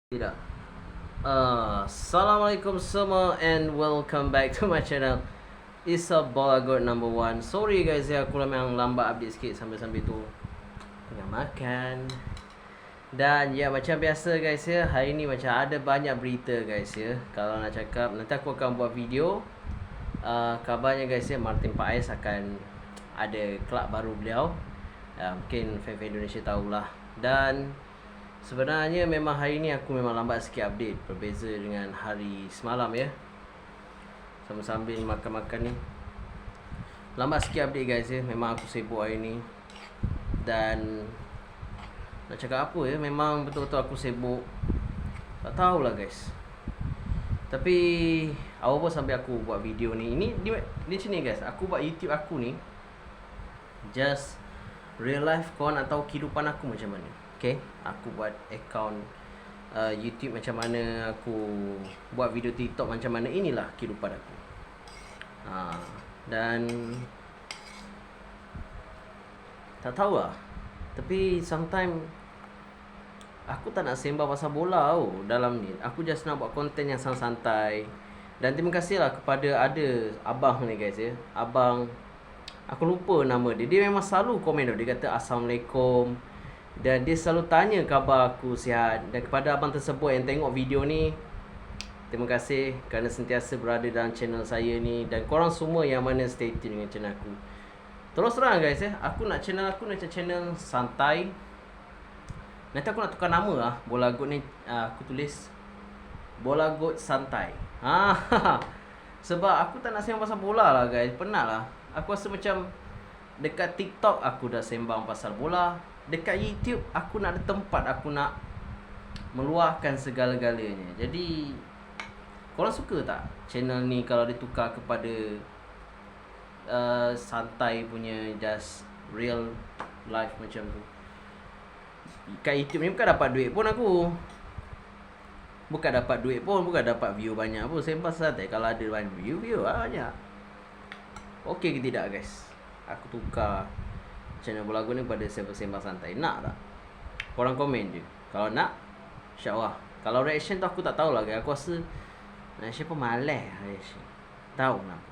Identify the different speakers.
Speaker 1: Tidak. Assalamualaikum semua and welcome back to my channel. Isa Bolagot number 1. Sorry guys ya, aku memang lambat update sikit sambil-sambil tu tengah makan. Dan ya, macam biasa guys ya, hari ni macam ada banyak berita guys ya. Kalau nak cakap, nanti aku akan buat video. Kabarnya guys ya, Martin Paes akan ada kelab baru beliau. Mungkin fan-fan Indonesia tahulah. Dan sebenarnya memang hari ni aku memang lambat sikit update, berbeza dengan hari semalam ya. Sambil makan-makan ni lambat sikit update guys ya. Memang aku sibuk hari ni. Dan nak cakap apa ya, memang betul-betul aku sibuk. Tak tahulah guys. Tapi apa pun sampai aku buat video ni. Ini di sini guys, aku buat YouTube aku ni just real life korang nak tahu kehidupan aku macam mana. Okay, aku buat account YouTube macam mana, aku buat video TikTok macam mana. Inilah kehidupan aku. Dan tak tahu lah, tapi sometimes aku tak nak sembang pasal bola tau dalam ni. Aku just nak buat konten yang santai. Dan terima kasih lah kepada ada abang ni guys ya. Abang, aku lupa nama dia. Dia memang selalu komen tau. Dia kata Assalamualaikum. Dan dia selalu tanya khabar aku sihat. Dan kepada abang tersebut yang tengok video ni, terima kasih kerana sentiasa berada dalam channel saya ni. Dan korang semua yang mana stay tune dengan channel aku. Terus terang guys ya, aku nak channel channel santai. Nanti aku nak tukar nama lah. Bolagot ni aku tulis Bolagot Santai. Sebab aku tak nak sembang pasal bola lah guys. Penat lah. Aku rasa macam dekat TikTok aku dah sembang pasal bola. Dekat YouTube aku nak ada tempat aku nak meluahkan segala-galanya. Jadi korang suka tak channel ni kalau ditukar kepada santai punya, just real life macam tu? Kat YouTube ni bukan dapat duit pun aku. Bukan dapat duit pun, bukan dapat view banyak pun. Sembang santai, kalau ada banyak view banyak. Okey ke tidak guys? Aku tukar channel Bolagot ni pada sembang santai. Nak tak? Korang komen je. Kalau nak, insyaAllah. Kalau reaction tu aku tak tahulah guys. Aku rasa reaction pun malas reaction. Tahu kenapa.